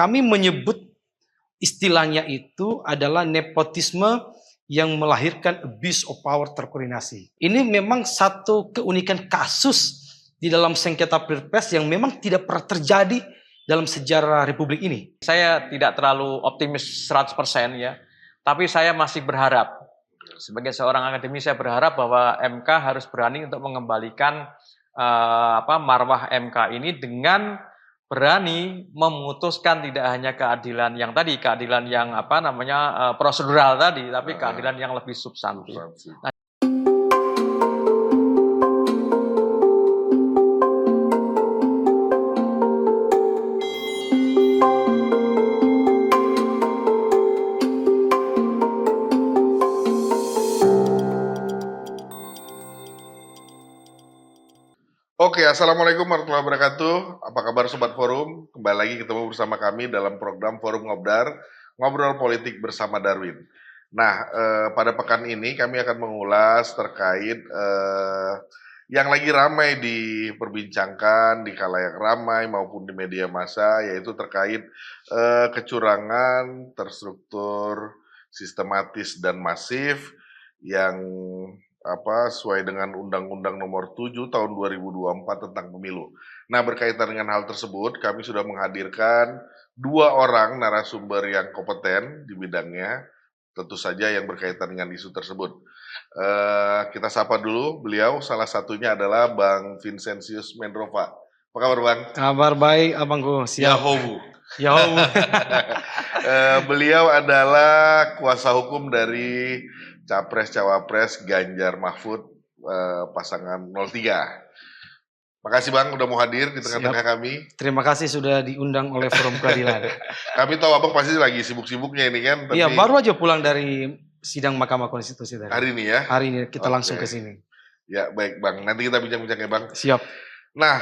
kami menyebut istilahnya itu adalah nepotisme yang melahirkan abuse of power terkoordinasi. Ini memang satu keunikan kasus di dalam sengketa Pilpres yang memang tidak pernah terjadi dalam sejarah Republik ini. Saya tidak terlalu optimis 100% ya, tapi saya masih berharap. Sebagai seorang akademisi saya berharap bahwa MK harus berani untuk mengembalikan marwah MK ini dengan berani memutuskan tidak hanya keadilan yang tadi, keadilan yang prosedural tadi, tapi keadilan yang lebih substantif. Nah, Oke, Assalamualaikum warahmatullahi wabarakatuh. Apa kabar Sobat Forum? Kembali lagi ketemu bersama kami dalam program Forum Ngobdar, Ngobrol Politik bersama Darwin. Nah, pada pekan ini kami akan mengulas terkait yang lagi ramai diperbincangkan di khalayak ramai maupun di media massa, yaitu terkait kecurangan terstruktur, sistematis dan masif yang sesuai dengan Undang-Undang Nomor 7 Tahun 2024 tentang Pemilu. Nah, berkaitan dengan hal tersebut, kami sudah menghadirkan 2 orang narasumber yang kompeten di bidangnya, tentu saja yang berkaitan dengan isu tersebut. Kita sapa dulu beliau, salah satunya adalah Bang Vincentius Mendrova. Apa kabar Bang? Kabar baik Abangku, siap. Yahobu. Beliau adalah kuasa hukum dari Capres-Cawapres Ganjar Mahfud pasangan 03. Makasih Bang udah mau hadir di tengah-tengah kami. Terima kasih sudah diundang oleh Forum Keadilan. Kami tahu Abang pasti lagi sibuk-sibuknya ini kan. Iya, baru aja pulang dari sidang Mahkamah Konstitusi tadi. Hari ini ya? Hari ini kita langsung ke sini. Ya baik Bang, nanti kita bincang-bincang ya Bang. Siap. Nah,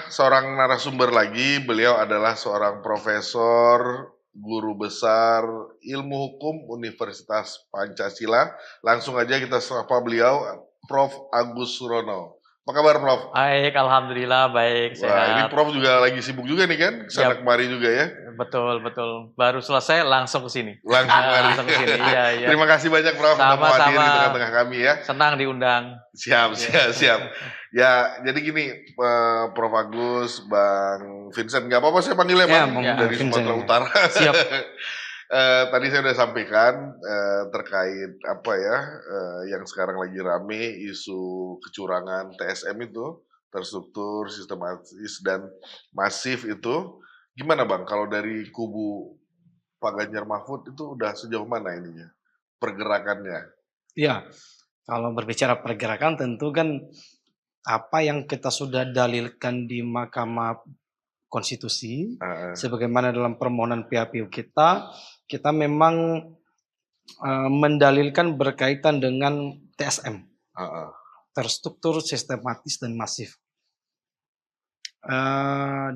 seorang narasumber lagi, beliau adalah seorang profesor, guru besar ilmu hukum Universitas Pancasila. Langsung aja kita sapa beliau, Prof. Agus Surono. Apa kabar Prof? Baik, alhamdulillah baik, sehat. Wah, ini Prof juga lagi sibuk juga nih kan, kesana kemari juga ya. Betul. Baru selesai langsung ke sini. Langsung ke sini. Iya. Terima kasih banyak Prof sudah mau hadir di tengah-tengah kami ya. Senang diundang. Siap. Ya, jadi gini, Prof. Agus, Bang Vincent, nggak apa-apa saya panggilnya Bang, dari Sumatera Utara. Siap. Tadi saya sudah sampaikan terkait yang sekarang lagi rame, isu kecurangan TSM itu, terstruktur, sistematis, dan masif itu. Gimana Bang, kalau dari kubu Pak Ganjar Mahfud itu udah sejauh mana ininya, pergerakannya? Iya, kalau berbicara pergerakan tentu kan apa yang kita sudah dalilkan di Mahkamah Konstitusi, sebagaimana dalam permohonan PHPU kita memang mendalilkan berkaitan dengan TSM, terstruktur, sistematis, dan masif.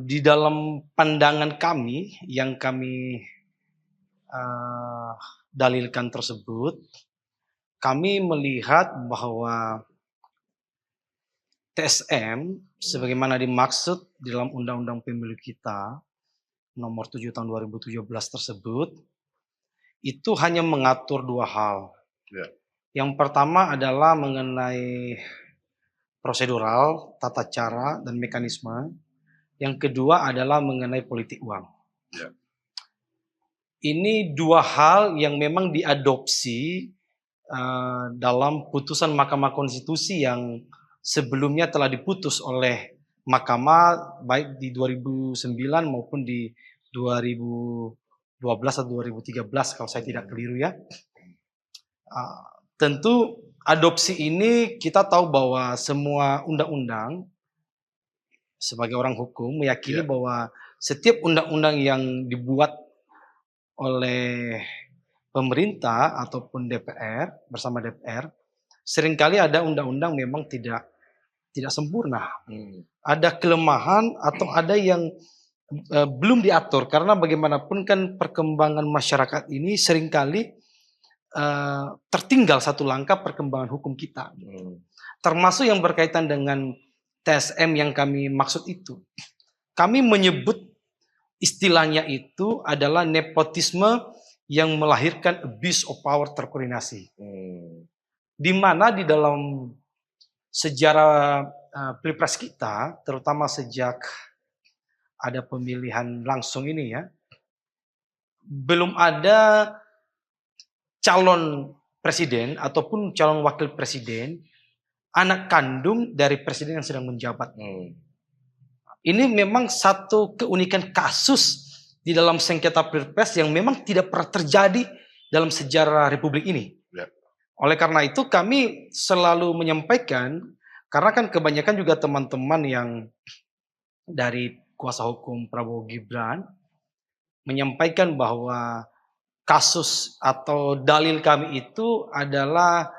Di dalam pandangan kami yang kami dalilkan tersebut, kami melihat bahwa TSM sebagaimana dimaksud di dalam Undang-Undang Pemilu kita Nomor 7 Tahun 2017 tersebut itu hanya mengatur 2 hal. Yang pertama adalah mengenai prosedural, tata cara dan mekanisme. Yang kedua adalah mengenai politik uang. Ini 2 hal yang memang diadopsi dalam putusan Mahkamah Konstitusi yang sebelumnya telah diputus oleh Mahkamah baik di 2009 maupun di 2012 atau 2013 kalau saya tidak keliru ya. Tentu adopsi ini kita tahu bahwa semua undang-undang sebagai orang hukum meyakini bahwa setiap undang-undang yang dibuat oleh pemerintah ataupun DPR bersama DPR seringkali ada undang-undang memang tidak sempurna. Ada kelemahan atau ada yang belum diatur karena bagaimanapun kan perkembangan masyarakat ini seringkali tertinggal satu langkah perkembangan hukum kita. Termasuk yang berkaitan dengan TSM yang kami maksud itu. Kami menyebut istilahnya itu adalah nepotisme yang melahirkan abuse of power terkoordinasi. Di mana di dalam sejarah Pilpres kita, terutama sejak ada pemilihan langsung ini ya, belum ada calon presiden ataupun calon wakil presiden anak kandung dari presiden yang sedang menjabat. Ini memang satu keunikan kasus di dalam sengketa Pilpres yang memang tidak pernah terjadi dalam sejarah Republik ini. Oleh karena itu kami selalu menyampaikan, karena kan kebanyakan juga teman-teman yang dari kuasa hukum Prabowo Gibran menyampaikan bahwa kasus atau dalil kami itu adalah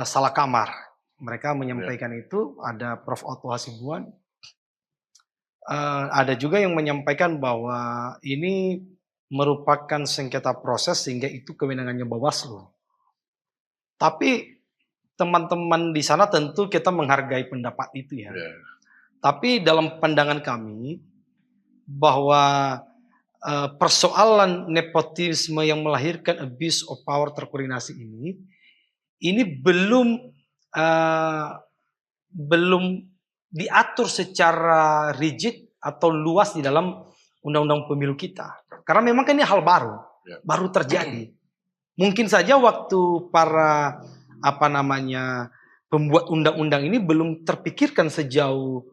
salah kamar. Mereka menyampaikan itu, ada Prof. Otto Hasibuan. Ada juga yang menyampaikan bahwa ini merupakan sengketa proses sehingga itu kewenangannya Bawaslu. Tapi teman-teman di sana tentu kita menghargai pendapat itu ya. Tapi dalam pandangan kami bahwa persoalan nepotisme yang melahirkan abuse of power terkoordinasi ini belum diatur secara rigid atau luas di dalam undang-undang pemilu kita. Karena memang kan ini hal baru terjadi. Mungkin saja waktu para pembuat undang-undang ini belum terpikirkan sejauh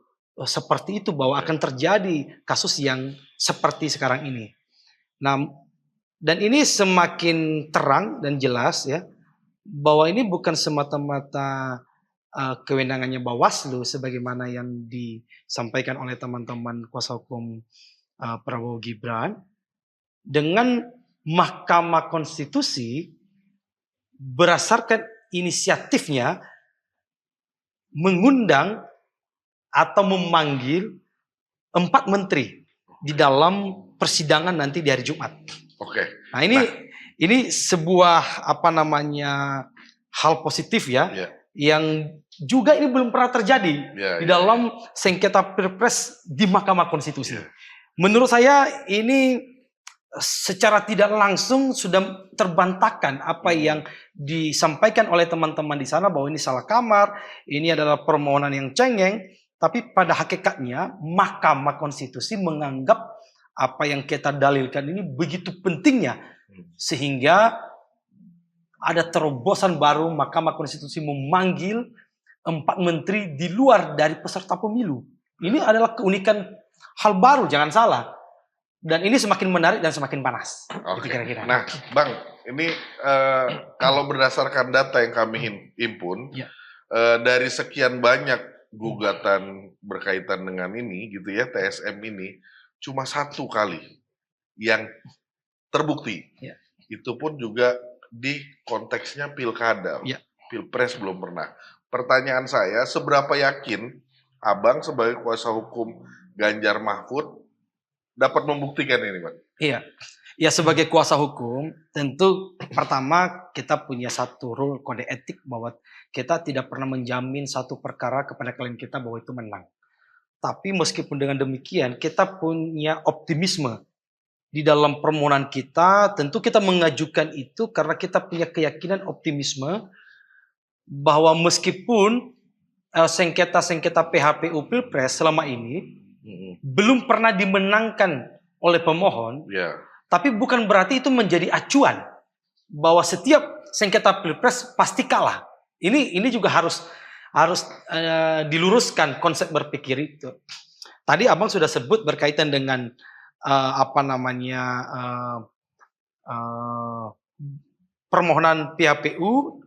seperti itu bahwa akan terjadi kasus yang seperti sekarang ini. Nah, dan ini semakin terang dan jelas ya bahwa ini bukan semata-mata kewenangannya Bawaslu sebagaimana yang disampaikan oleh teman-teman kuasa hukum Prabowo Gibran. Dengan Mahkamah Konstitusi berdasarkan inisiatifnya mengundang atau memanggil 4 menteri di dalam persidangan nanti di hari Jumat. Nah ini sebuah hal positif ya. Yang juga ini belum pernah terjadi di dalam sengketa Pilpres di Mahkamah Konstitusi. Menurut saya ini secara tidak langsung sudah terbantahkan apa yang disampaikan oleh teman-teman di sana bahwa ini salah kamar, ini adalah permohonan yang cengeng, tapi pada hakikatnya Mahkamah Konstitusi menganggap apa yang kita dalilkan ini begitu pentingnya sehingga ada terobosan baru. Mahkamah Konstitusi memanggil 4 menteri di luar dari peserta pemilu. Ini adalah keunikan hal baru, jangan salah. Dan ini semakin menarik dan semakin panas. Gitu kira-kira. Nah, Bang, ini kalau berdasarkan data yang kami himpun, dari sekian banyak gugatan berkaitan dengan ini, gitu ya, TSM ini, cuma 1 kali yang terbukti. Itu pun juga di konteksnya pilkada. Pilpres belum pernah. Pertanyaan saya, seberapa yakin Abang sebagai kuasa hukum Ganjar Mahfud dapat membuktikan ini, Pak? Ya sebagai kuasa hukum tentu pertama kita punya satu rule kode etik bahwa kita tidak pernah menjamin satu perkara kepada klien kita bahwa itu menang. Tapi meskipun dengan demikian kita punya optimisme di dalam permohonan kita. Tentu kita mengajukan itu karena kita punya keyakinan optimisme bahwa meskipun sengketa-sengketa PHPU Pilpres selama ini belum pernah dimenangkan oleh pemohon, tapi bukan berarti itu menjadi acuan bahwa setiap sengketa Pilpres pasti kalah. Ini juga harus diluruskan konsep berpikir itu. Tadi Abang sudah sebut berkaitan dengan permohonan PHPU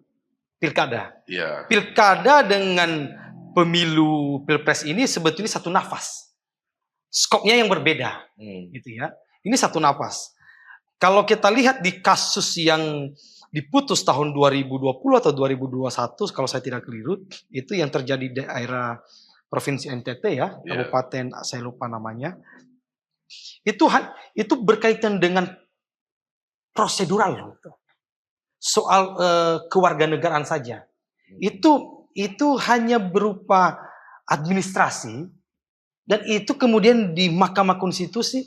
pilkada. Pilkada dengan pemilu Pilpres ini sebetulnya satu nafas. Skopnya yang berbeda, gitu ya. Ini satu nafas. Kalau kita lihat di kasus yang diputus tahun 2020 atau 2021, kalau saya tidak keliru, itu yang terjadi di daerah Provinsi NTT ya, kabupaten saya lupa namanya. Itu berkaitan dengan prosedural, soal kewarganegaraan saja. Itu hanya berupa administrasi. Dan itu kemudian di Mahkamah Konstitusi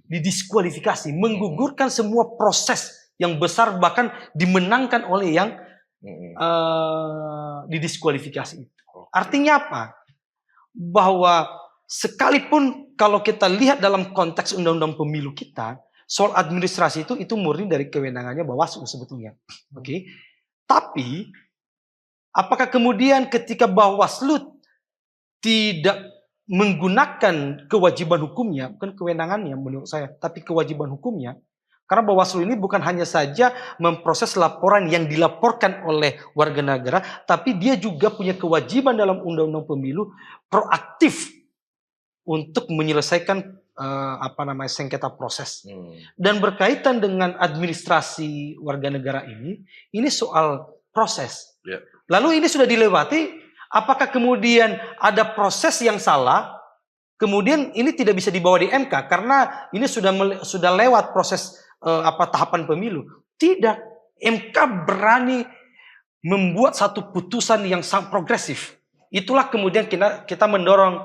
didiskualifikasi, menggugurkan semua proses yang besar, bahkan dimenangkan oleh yang didiskualifikasi itu. Artinya apa? Bahwa sekalipun kalau kita lihat dalam konteks undang-undang pemilu kita, soal administrasi itu murni dari kewenangannya Bawaslu sebetulnya. Oke. Tapi apakah kemudian ketika Bawaslu tidak menggunakan kewajiban hukumnya, bukan kewenangannya menurut saya, tapi kewajiban hukumnya, karena Bawaslu ini bukan hanya saja memproses laporan yang dilaporkan oleh warga negara, tapi dia juga punya kewajiban dalam undang-undang pemilu proaktif untuk menyelesaikan sengketa proses. Dan berkaitan dengan administrasi warga negara ini soal proses. Lalu ini sudah dilewati. Apakah kemudian ada proses yang salah, kemudian ini tidak bisa dibawa di MK karena ini sudah lewat proses tahapan pemilu? Tidak, MK berani membuat satu putusan yang sangat progresif. Itulah kemudian kita mendorong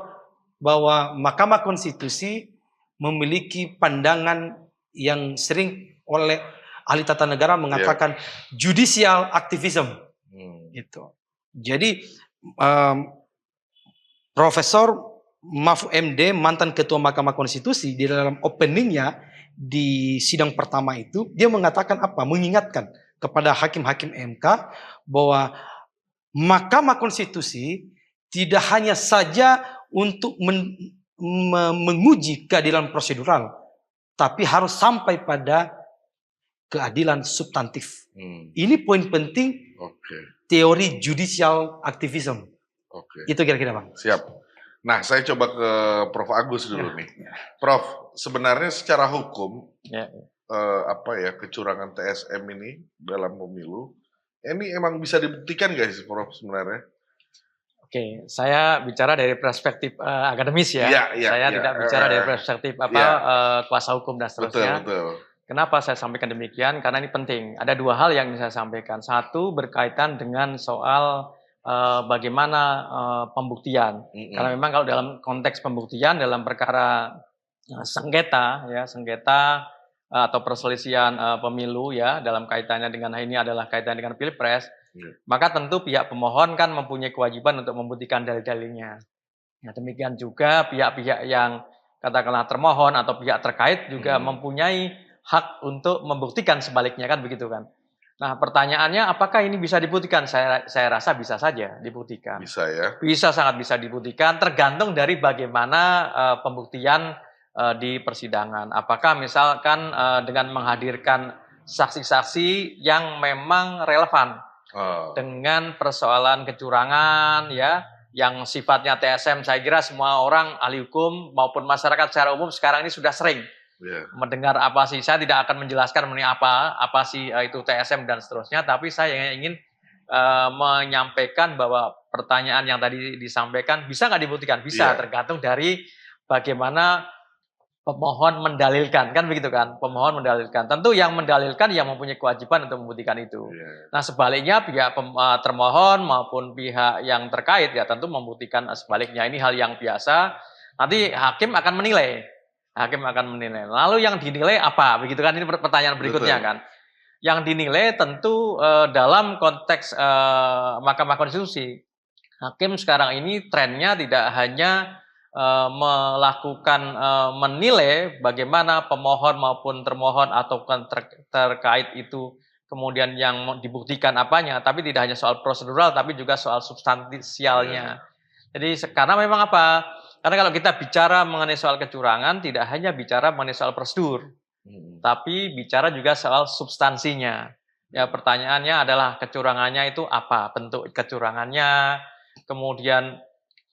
bahwa Mahkamah Konstitusi memiliki pandangan yang sering oleh ahli tata negara mengatakan judicial activism. Gitu. Jadi Profesor Mahfud MD, mantan Ketua Mahkamah Konstitusi, di dalam openingnya di sidang pertama itu, dia mengatakan apa? Mengingatkan kepada hakim-hakim MK bahwa Mahkamah Konstitusi tidak hanya saja untuk menguji keadilan prosedural, tapi harus sampai pada keadilan substantif. Ini poin penting. Teori judicial activism. Itu kira-kira, Bang. Siap. Nah, saya coba ke Prof. Agus dulu nih. Prof, sebenarnya secara hukum kecurangan TSM ini dalam pemilu ini emang bisa dibuktikan nggak sih, Prof, sebenarnya? Oke, saya bicara dari perspektif akademis ya. Saya tidak bicara dari perspektif kuasa hukum dan seterusnya. Betul. Kenapa saya sampaikan demikian? Karena ini penting. Ada dua hal yang ingin saya sampaikan. Satu berkaitan dengan soal bagaimana pembuktian. Karena memang kalau dalam konteks pembuktian dalam perkara sengketa atau perselisihan pemilu ya, dalam kaitannya dengan ini adalah kaitan dengan Pilpres, maka tentu pihak pemohon kan mempunyai kewajiban untuk membuktikan dalil-dalilnya. Nah, demikian juga pihak-pihak yang katakanlah termohon atau pihak terkait juga mempunyai hak untuk membuktikan sebaliknya, kan begitu kan. Nah, pertanyaannya apakah ini bisa dibuktikan? Saya rasa bisa saja dibuktikan. Bisa ya? Bisa, sangat bisa dibuktikan, tergantung dari bagaimana pembuktian di persidangan. Apakah misalkan dengan menghadirkan saksi-saksi yang memang relevan dengan persoalan kecurangan ya, yang sifatnya TSM. Saya kira semua orang ahli hukum maupun masyarakat secara umum sekarang ini sudah sering mendengar apa sih, saya tidak akan menjelaskan mengenai apa sih itu TSM dan seterusnya, tapi saya ingin menyampaikan bahwa pertanyaan yang tadi disampaikan bisa nggak dibuktikan? Bisa, tergantung dari bagaimana pemohon mendalilkan, kan begitu kan? Pemohon mendalilkan, tentu yang mendalilkan yang mempunyai kewajiban untuk membuktikan itu. Nah, sebaliknya pihak termohon maupun pihak yang terkait ya tentu membuktikan sebaliknya. Ini hal yang biasa. Nanti hakim akan menilai. Lalu yang dinilai apa? Begitu kan? Ini pertanyaan berikutnya. Betul. Kan. Yang dinilai tentu dalam konteks Mahkamah Konstitusi. Hakim sekarang ini trennya tidak hanya melakukan menilai bagaimana pemohon maupun termohon atau terkait itu kemudian yang dibuktikan apanya, tapi tidak hanya soal prosedural tapi juga soal substansialnya. Jadi karena memang apa? Karena kalau kita bicara mengenai soal kecurangan, tidak hanya bicara mengenai soal prosedur, tapi bicara juga soal substansinya. Ya, pertanyaannya adalah kecurangannya itu apa? Bentuk kecurangannya, kemudian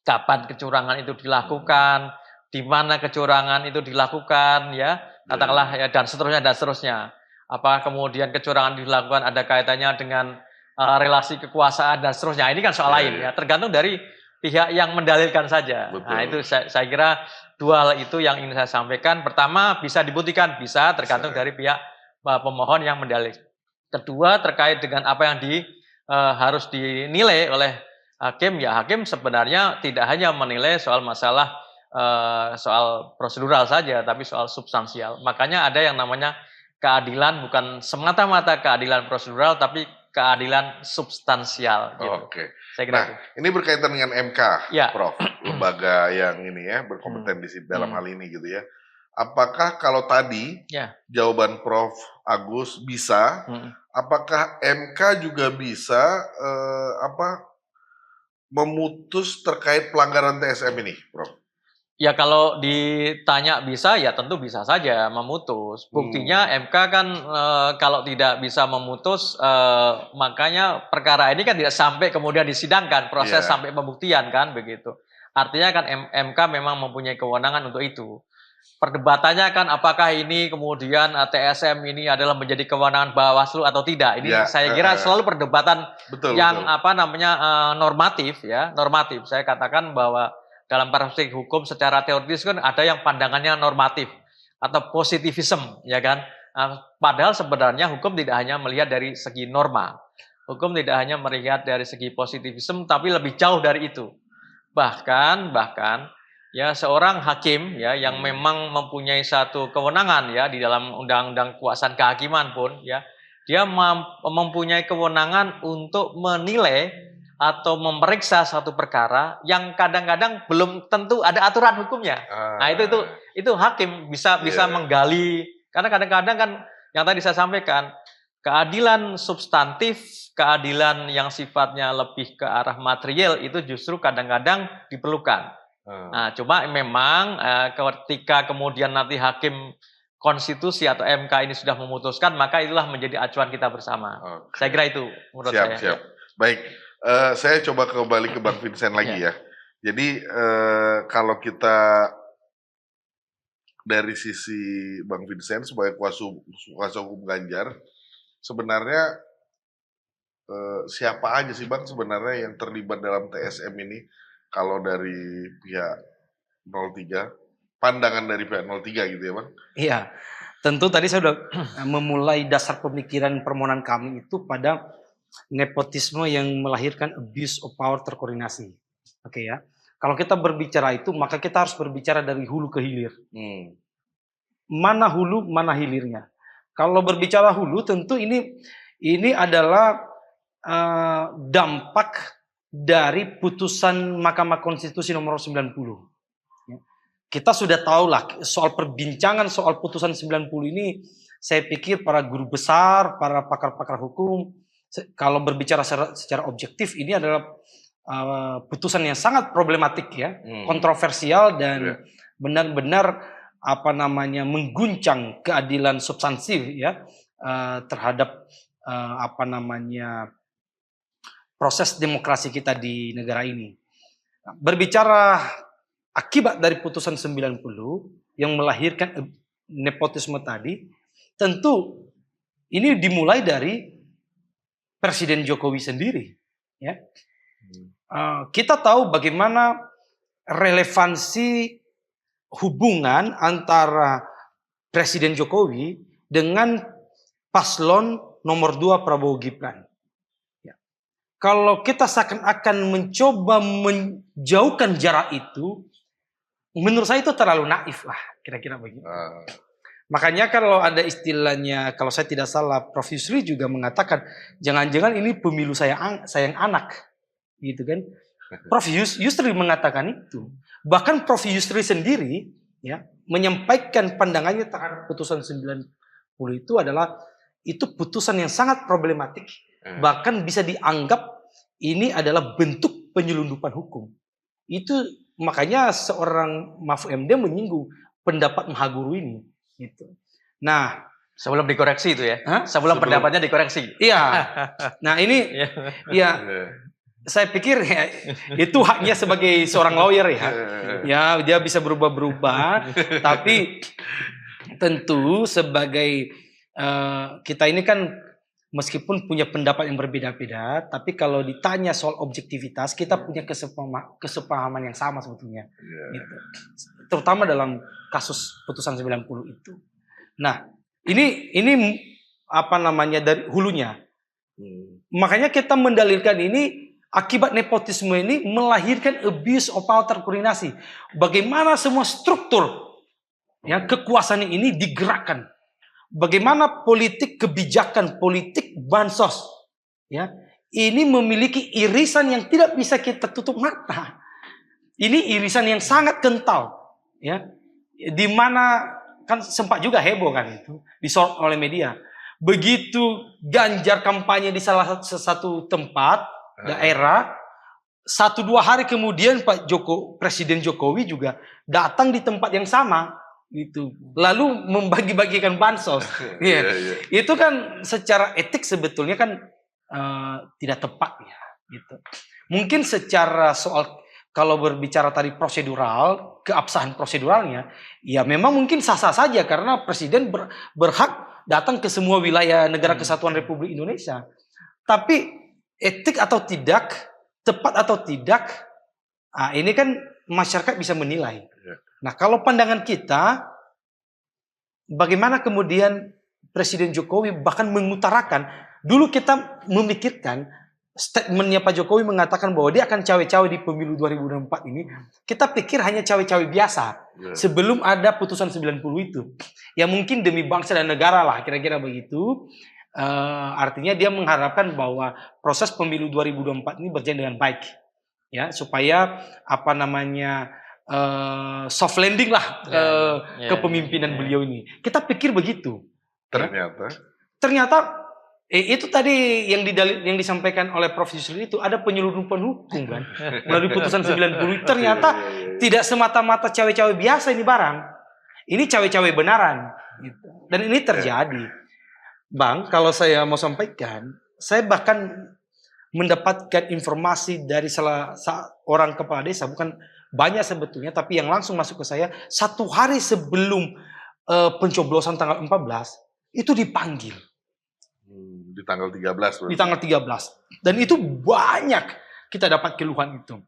kapan kecurangan itu dilakukan, di mana kecurangan itu dilakukan, ya, katakanlah ya, dan seterusnya. Apa kemudian kecurangan dilakukan ada kaitannya dengan relasi kekuasaan dan seterusnya. Ini kan soal lain, ya, tergantung dari pihak yang mendalilkan saja. Betul. Nah, itu saya kira dua hal itu yang ingin saya sampaikan. Pertama, bisa dibuktikan, bisa tergantung dari pihak pemohon yang mendalil. Kedua, terkait dengan apa yang harus dinilai oleh hakim, ya hakim sebenarnya tidak hanya menilai soal masalah soal prosedural saja, tapi soal substansial. Makanya ada yang namanya keadilan, bukan semata-mata keadilan prosedural, tapi keadilan substansial. Gitu. Oke. Saya kira Nah, itu. ini berkaitan dengan MK, Ya. Prof. Lembaga yang ini ya, berkompeten dalam hal ini gitu ya. Apakah kalau tadi Ya. jawaban Prof. Agus bisa, apakah MK juga bisa memutus terkait pelanggaran TSM ini, Prof? Ya kalau ditanya bisa, ya tentu bisa saja memutus. Buktinya MK kan kalau tidak bisa memutus, makanya perkara ini kan tidak sampai kemudian disidangkan, proses sampai pembuktian kan begitu. Artinya kan MK memang mempunyai kewenangan untuk itu. Perdebatannya kan apakah ini kemudian TSM ini adalah menjadi kewenangan Bawaslu atau tidak. Ini saya kira selalu perdebatan yang normatif ya, normatif. Saya katakan bahwa dalam perspektif hukum secara teoritis kan ada yang pandangannya normatif atau positivism, ya kan? Padahal sebenarnya hukum tidak hanya melihat dari segi norma, hukum tidak hanya melihat dari segi positivism, tapi lebih jauh dari itu. Bahkan ya seorang hakim ya yang memang mempunyai satu kewenangan ya di dalam undang-undang kekuasaan kehakiman pun ya, dia mempunyai kewenangan untuk menilai atau memeriksa satu perkara yang kadang-kadang belum tentu ada aturan hukumnya. Nah, itu hakim bisa menggali, karena kadang-kadang kan yang tadi saya sampaikan, keadilan substantif, keadilan yang sifatnya lebih ke arah material itu justru kadang-kadang diperlukan. Nah, cuma memang ketika kemudian nanti hakim konstitusi atau MK ini sudah memutuskan, maka itulah menjadi acuan kita bersama. Saya kira itu menurut saya. Siap. Baik. Saya coba kembali ke Bang Vincent lagi ya. Jadi kalau kita dari sisi Bang Vincent sebagai kuasa hukum Ganjar, sebenarnya siapa aja sih Bang sebenarnya yang terlibat dalam TSM ini? Kalau dari pihak 03, pandangan dari pihak 03 gitu ya Bang? Iya, tentu tadi saya sudah memulai dasar pemikiran permohonan kami itu pada nepotisme yang melahirkan abuse of power terkoordinasi. Oke ya. Kalau kita berbicara itu, maka kita harus berbicara dari hulu ke hilir. Mana hulu, mana hilirnya. Kalau berbicara hulu, tentu ini adalah dampak dari putusan Mahkamah Konstitusi nomor 90. Kita sudah tahu lah soal perbincangan soal putusan 90 ini, saya pikir para guru besar, para pakar-pakar hukum, kalau berbicara secara objektif ini adalah putusan yang sangat problematik ya, kontroversial dan benar-benar mengguncang keadilan substansif ya terhadap proses demokrasi kita di negara ini. Berbicara akibat dari putusan 90 yang melahirkan nepotisme tadi, tentu ini dimulai dari Presiden Jokowi sendiri, ya. Kita tahu bagaimana relevansi hubungan antara Presiden Jokowi dengan paslon nomor 2 Prabowo Gibran. Ya. Kalau kita seakan-akan mencoba menjauhkan jarak itu, menurut saya itu terlalu naif lah, kira-kira begitu. Makanya kalau ada istilahnya, kalau saya tidak salah, Prof. Yusri juga mengatakan, jangan-jangan ini pemilu sayang anak, gitu kan? Prof. Yusri mengatakan itu. Bahkan Prof. Yusri sendiri ya menyampaikan pandangannya terhadap putusan 90 itu adalah itu putusan yang sangat problematik. Bahkan bisa dianggap ini adalah bentuk penyelundupan hukum. Itu makanya seorang Mahfud MD menyinggung pendapat Maha Guru ini. Gitu. Nah, sebelum dikoreksi itu ya, sebelum pendapatnya dikoreksi. Iya. Nah ini, ya saya pikir ya, itu haknya sebagai seorang lawyer ya. Ya dia bisa berubah-berubah, tapi tentu sebagai kita ini kan meskipun punya pendapat yang berbeda-beda, tapi kalau ditanya soal objektivitas kita punya kesepahaman yang sama sebetulnya. Gitu. Terutama dalam kasus putusan 90 itu. Nah, ini dari hulunya. Makanya kita mendalilkan ini Akibat nepotisme ini melahirkan abuse of power terkoordinasi. Bagaimana semua struktur kekuasaan ini digerakkan. Bagaimana politik kebijakan, politik bansos, ini memiliki irisan yang tidak bisa kita tutup mata. Ini irisan yang sangat kental, di mana kan sempat juga heboh kan itu disorot oleh media. Begitu Ganjar kampanye di salah satu tempat daerah, 1-2 hari kemudian Presiden Jokowi juga datang di tempat yang sama. Gitu. Lalu membagi-bagikan bansos. Itu kan secara etik sebetulnya kan tidak tepat ya. Gitu. Mungkin secara soal kalau berbicara tadi prosedural, keabsahan proseduralnya, ya memang mungkin sah-sah saja karena presiden berhak datang ke semua wilayah negara kesatuan Republik Indonesia. Tapi etik atau tidak, tepat atau tidak, ini kan masyarakat bisa menilai. Nah, kalau pandangan kita, bagaimana kemudian Presiden Jokowi bahkan mengutarakan, dulu kita memikirkan statementnya Pak Jokowi mengatakan bahwa dia akan cawe-cawe di pemilu 2024 ini, kita pikir hanya cawe-cawe biasa, sebelum ada putusan 90 itu. Ya mungkin demi bangsa dan negara lah, kira-kira begitu. Artinya dia mengharapkan bahwa proses pemilu 2024 ini berjalan dengan baik. Ya, supaya soft landing lah kepemimpinan beliau ini. Kita pikir begitu. Ternyata itu tadi yang disampaikan oleh Prof. Yusril itu ada penyelundupan hukum kan melalui putusan 90. Ternyata tidak semata-mata cawe-cawe biasa ini barang. Ini cawe-cawe benaran. Gitu. Dan ini terjadi. Bang, kalau saya mau sampaikan, saya bahkan mendapatkan informasi dari salah orang kepala desa, bukan banyak sebetulnya, tapi yang langsung masuk ke saya, 1 hari sebelum pencoblosan tanggal 14, itu dipanggil. Di tanggal 13 berarti. Di tanggal 13. Dan itu banyak kita dapat keluhan itu.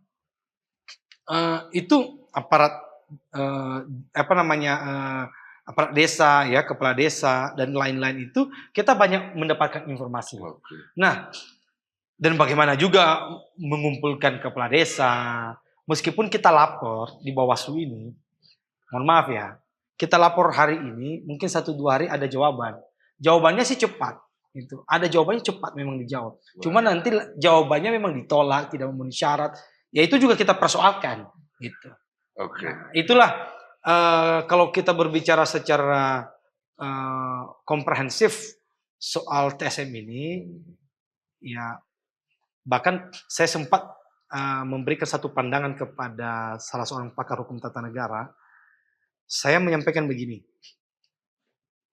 Itu aparat aparat desa, ya, kepala desa dan lain-lain itu kita banyak mendapatkan informasi. Nah, dan bagaimana juga mengumpulkan kepala desa, meskipun kita lapor di Bawaslu ini, mohon maaf ya, kita lapor hari ini, mungkin 1-2 hari ada jawaban. Jawabannya sih cepat. Gitu. Ada jawabannya cepat memang dijawab. Cuma nanti jawabannya memang ditolak, tidak memenuhi syarat. Ya itu juga kita persoalkan. Gitu. Nah, itulah kalau kita berbicara secara komprehensif soal TSM ini, ya bahkan saya sempat memberikan satu pandangan kepada salah seorang pakar hukum tata negara. Saya menyampaikan begini,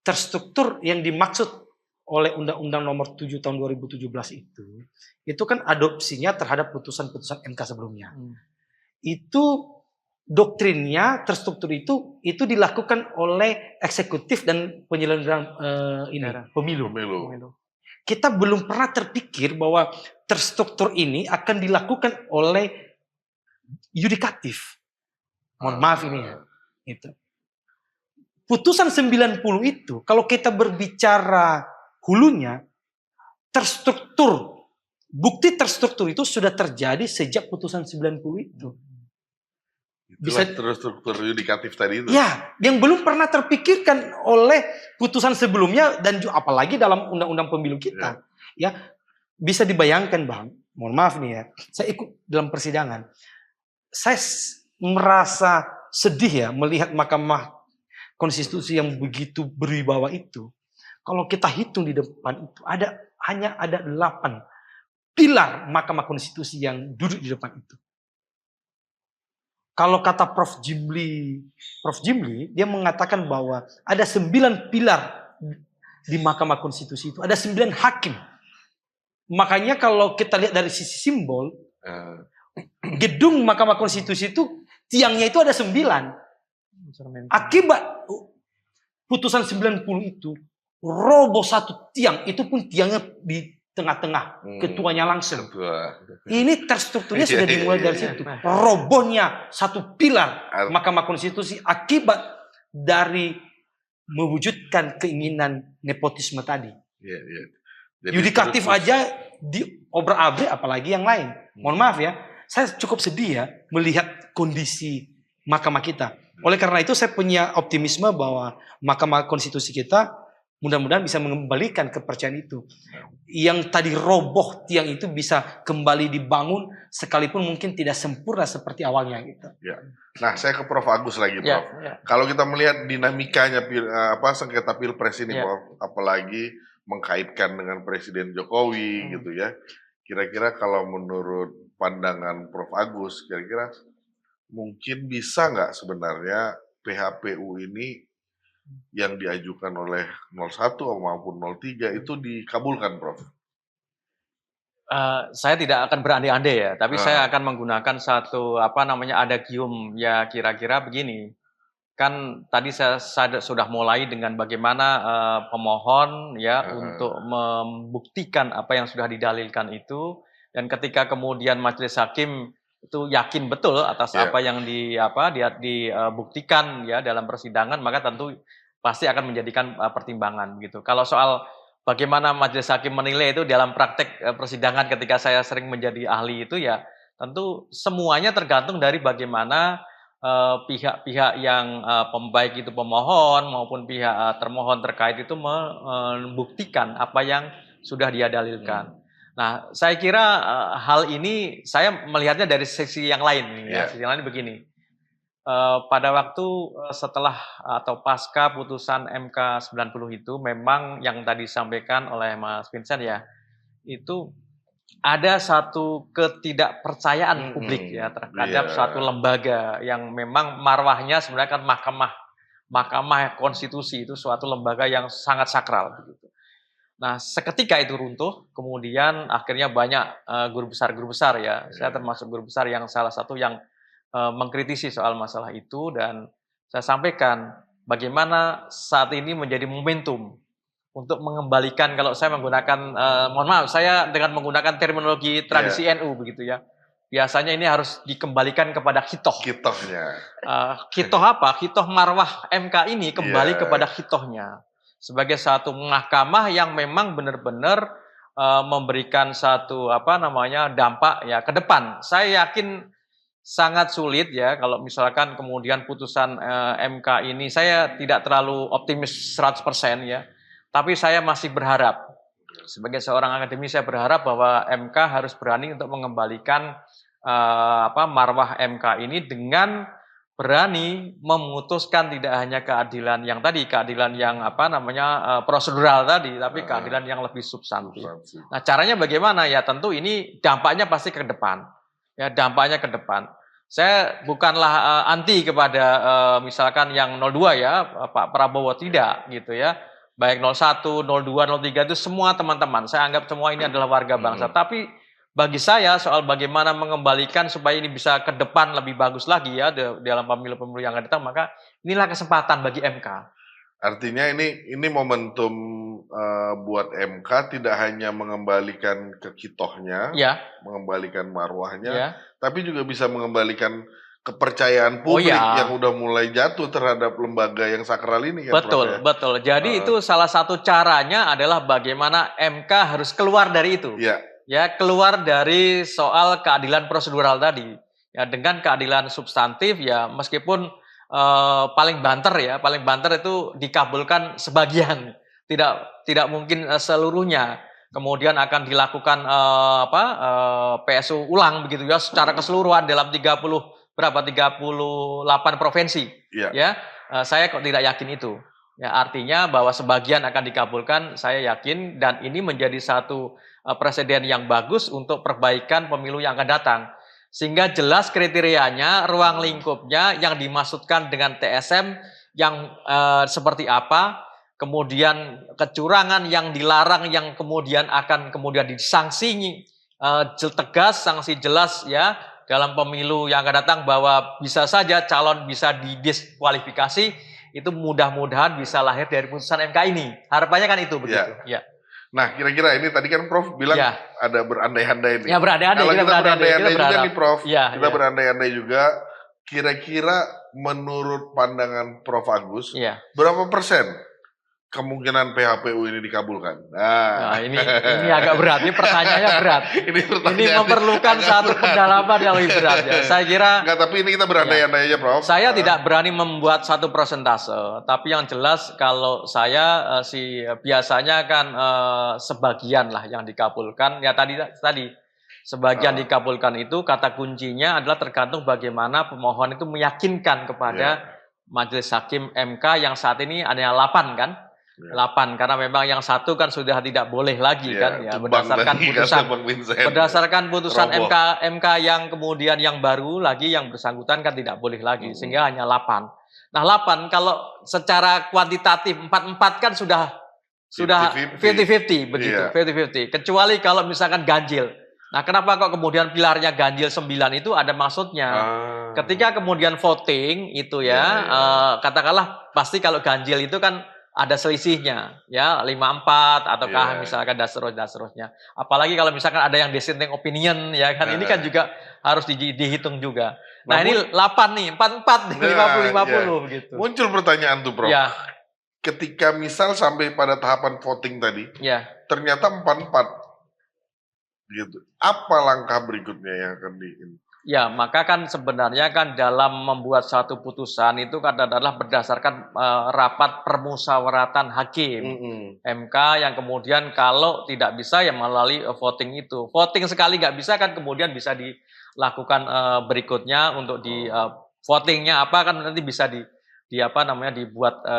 terstruktur yang dimaksud oleh Undang-Undang Nomor 7 Tahun 2017 itu kan adopsinya terhadap putusan-putusan MK sebelumnya. Itu doktrinnya, terstruktur itu dilakukan oleh eksekutif dan penyelenggaraan pemilu. Kita belum pernah terpikir bahwa terstruktur ini akan dilakukan oleh yudikatif. Mohon maaf ini ya. Gitu. Putusan 90 itu, kalau kita berbicara hulunya, bukti terstruktur itu sudah terjadi sejak putusan 90 itu. Bisa terstruktur yudikatif tadi itu. Ya, yang belum pernah terpikirkan oleh putusan sebelumnya dan apalagi dalam undang-undang pemilu kita. Ya, bisa dibayangkan Bang, mohon maaf nih ya, saya ikut dalam persidangan. Saya merasa sedih ya melihat Mahkamah Konstitusi yang begitu berwibawa itu. Kalau kita hitung di depan itu hanya ada 8 pilar Mahkamah Konstitusi yang duduk di depan itu. Kalau kata Prof. Jimli, dia mengatakan bahwa ada 9 pilar di Mahkamah Konstitusi itu, ada 9 hakim. Makanya kalau kita lihat dari sisi simbol, gedung Mahkamah Konstitusi itu tiangnya itu ada 9. Akibat putusan 90 itu roboh 1 tiang, itu pun tiangnya di tengah-tengah, ketuanya langsung. Ini terstrukturnya sudah dimulai dari situ. Robohnya 1 pilar Mahkamah Konstitusi akibat dari mewujudkan keinginan nepotisme tadi. Jadi Yudikatif terus- aja diobrak-abrik, apalagi yang lain. Mohon maaf ya, saya cukup sedih ya melihat kondisi mahkamah kita. Oleh karena itu saya punya optimisme bahwa Mahkamah Konstitusi kita mudah-mudahan bisa mengembalikan kepercayaan itu. Yang tadi roboh tiang itu bisa kembali dibangun sekalipun mungkin tidak sempurna seperti awalnya gitu. Ya. Nah, saya ke Prof. Agus lagi, Ya, Prof. ya. Kalau kita melihat dinamikanya sengketa Pilpres ini, Ya. Prof, apalagi mengkaitkan dengan Presiden Jokowi gitu ya. Kira-kira kalau menurut pandangan Prof. Agus, kira-kira mungkin bisa nggak sebenarnya PHPU ini yang diajukan oleh 01 maupun 03 itu dikabulkan, Prof? Saya tidak akan berandai-andai ya, tapi Ah. saya akan menggunakan satu adagium ya, kira-kira begini. Kan tadi saya sudah mulai dengan bagaimana pemohon ya untuk membuktikan apa yang sudah didalilkan itu, dan ketika kemudian majelis hakim itu yakin betul atas Ya. apa yang dibuktikan ya dalam persidangan, maka tentu pasti akan menjadikan pertimbangan begitu. Kalau soal bagaimana majelis hakim menilai itu dalam praktek persidangan ketika saya sering menjadi ahli itu ya tentu semuanya tergantung dari bagaimana pihak-pihak yang baik itu pemohon maupun pihak termohon terkait itu membuktikan apa yang sudah dia dalilkan. Nah, saya kira hal ini saya melihatnya dari sisi yang lain. Ya. Sisi yang lain begini. Pada waktu setelah atau pasca putusan MK 90 itu memang yang tadi disampaikan oleh Mas Vincent ya, itu ada satu ketidakpercayaan publik ya terhadap suatu lembaga yang memang marwahnya sebenarnya kan Mahkamah Konstitusi itu suatu lembaga yang sangat sakral begitu. Nah, seketika itu runtuh, kemudian akhirnya banyak guru besar ya. Saya termasuk guru besar yang salah satu yang mengkritisi soal masalah itu, dan saya sampaikan bagaimana saat ini menjadi momentum untuk mengembalikan, kalau saya menggunakan, mohon maaf, saya dengan menggunakan terminologi tradisi NU begitu ya. Biasanya ini harus dikembalikan kepada hitoh. Hitohnya. Hitoh apa? Hitoh marwah MK ini kembali kepada hitohnya. Sebagai satu mahkamah yang memang benar-benar memberikan satu dampak ya ke depan. Saya yakin sangat sulit ya kalau misalkan kemudian putusan MK ini, saya tidak terlalu optimis 100% ya. Tapi saya masih berharap, sebagai seorang akademisi saya berharap bahwa MK harus berani untuk mengembalikan marwah MK ini dengan berani memutuskan tidak hanya keadilan yang tadi, keadilan yang prosedural tadi, tapi keadilan yang lebih substantif. Nah, caranya bagaimana? Ya tentu ini dampaknya pasti ke depan. Ya, dampaknya ke depan. Saya bukanlah anti kepada misalkan yang 02 ya, Pak Prabowo, tidak gitu ya. Baik 01, 02, 03 itu semua teman-teman. Saya anggap semua ini adalah warga bangsa. Tapi bagi saya soal bagaimana mengembalikan supaya ini bisa ke depan lebih bagus lagi ya dalam pemilu-pemilu yang akan datang, maka inilah kesempatan bagi MK. Artinya ini momentum buat MK tidak hanya mengembalikan ke kitohnya, mengembalikan marwahnya, tapi juga bisa mengembalikan kepercayaan publik yang udah mulai jatuh terhadap lembaga yang sakral ini kan. Betul. Jadi itu salah satu caranya adalah bagaimana MK harus keluar dari itu. Ya, keluar dari soal keadilan prosedural tadi. Ya, dengan keadilan substantif ya, meskipun paling banter itu dikabulkan sebagian, tidak mungkin seluruhnya. Kemudian akan dilakukan PSU ulang begitu ya secara keseluruhan dalam 38 provinsi. Ya, saya kok tidak yakin itu. Ya, artinya bahwa sebagian akan dikabulkan, saya yakin, dan ini menjadi satu presiden yang bagus untuk perbaikan pemilu yang akan datang. Sehingga jelas kriterianya, ruang lingkupnya yang dimaksudkan dengan TSM yang seperti apa, kemudian kecurangan yang dilarang yang kemudian akan disanksi tegas, sanksi jelas ya dalam pemilu yang akan datang, bahwa bisa saja calon bisa didiskualifikasi. Itu mudah-mudahan bisa lahir dari putusan MK ini. Harapannya kan itu begitu. Ya. Nah, kira-kira ini tadi kan Prof bilang ada berandai-andai nih. Ya, berandai-andai. Kalau kita berandai-andai juga nih Prof. Kita berandai-andai juga. Kira-kira menurut pandangan Prof Agus, berapa persen kemungkinan PHPU ini dikabulkan? Nah, ini agak berat. Ini pertanyaannya berat. Ini memerlukan agak satu berat. pendalaman yang lebih berat ya. Saya kira Enggak, tapi ini kita berandai-andai aja, Prof. saya tidak berani membuat satu persentase, tapi yang jelas kalau saya biasanya kan sebagian lah yang dikabulkan. Ya tadi sebagian dikabulkan itu kata kuncinya adalah tergantung bagaimana pemohon itu meyakinkan kepada Majelis Hakim MK yang saat ini ada 8 kan? 8 karena memang yang satu kan sudah tidak boleh lagi kan ya berdasarkan putusan MK yang kemudian yang baru lagi yang bersangkutan kan tidak boleh lagi sehingga hanya 8. Nah 8 kalau secara kuantitatif 4-4 kan sudah 50-50 begitu 50-50 kecuali kalau misalkan ganjil. Nah kenapa kok kemudian pilarnya ganjil 9 itu ada maksudnya. Ketika kemudian voting itu katakanlah pasti kalau ganjil itu kan ada selisihnya ya 5-4 ataukah misalkan dan seterusnya. Apalagi kalau misalkan ada yang dissenting opinion ya kan ini kan juga harus dihitung juga. Nah ini 8 nih 4-4 50-50 gitu. Muncul pertanyaan tuh Prof. Ya. Ketika misal sampai pada tahapan voting tadi, ternyata 4-4 gitu. Apa langkah berikutnya yang akan Ya, maka kan sebenarnya kan dalam membuat satu putusan itu kan adalah berdasarkan rapat permusyawaratan hakim MK yang kemudian kalau tidak bisa ya melalui voting itu. Voting sekali nggak bisa kan kemudian bisa dilakukan berikutnya untuk di votingnya apa kan nanti bisa dibuat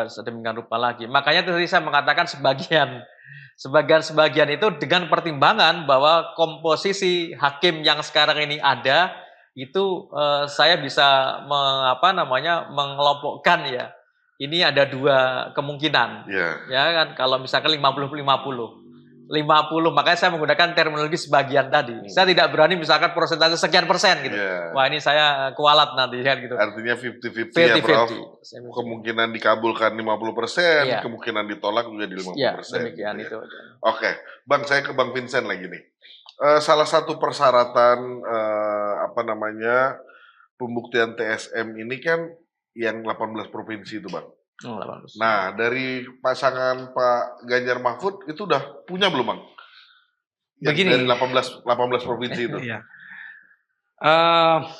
sedemikian rupa lagi. Makanya tadi saya mengatakan sebagian itu dengan pertimbangan bahwa komposisi hakim yang sekarang ini ada itu saya bisa mengelompokkan ya. Ini ada 2 kemungkinan. Ya kan kalau misalkan 50-50. Makanya saya menggunakan terminologi sebagian tadi. Saya tidak berani misalkan persentase sekian persen gitu. Wah, ini saya kualat nanti kan gitu. Artinya 50-50 ya, Prof. Kemungkinan dikabulkan 50%, kemungkinan ditolak juga di 50%. Ya, demikian itu. Oke, Bang, saya ke Bang Vincent lagi nih. Salah satu persyaratan pembuktian TSM ini kan yang 18 provinsi itu, Bang. Nah, dari pasangan Pak Ganjar Mahfud itu udah punya belum, Bang? Begini, dari 18 provinsi itu.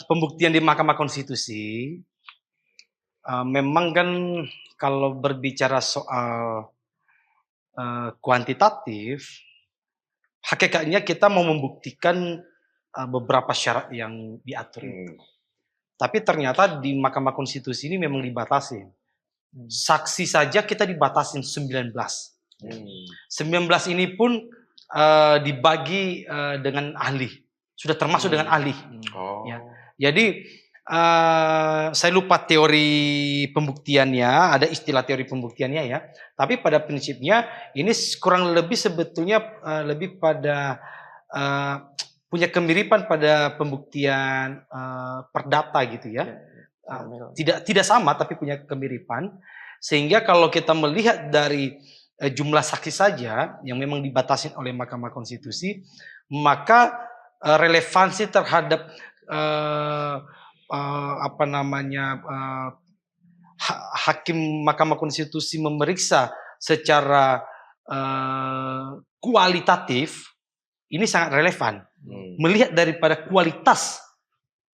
Pembuktian di Mahkamah Konstitusi memang kan kalau berbicara soal kuantitatif, hakikatnya kita mau membuktikan beberapa syarat yang diatur itu. Tapi ternyata di Mahkamah Konstitusi ini memang dibatasi. Saksi saja kita dibatasin 19. 19 ini pun dibagi dengan ahli. Sudah termasuk dengan ahli. Ya. Jadi saya lupa teori pembuktiannya, ada istilah teori pembuktiannya ya. Tapi pada prinsipnya ini kurang lebih sebetulnya lebih pada punya kemiripan pada pembuktian perdata gitu ya. Tidak sama tapi punya kemiripan. Sehingga kalau kita melihat dari jumlah saksi saja yang memang dibatasi oleh Mahkamah Konstitusi, maka relevansi terhadap hakim Mahkamah Konstitusi memeriksa secara kualitatif ini sangat relevan. Melihat daripada kualitas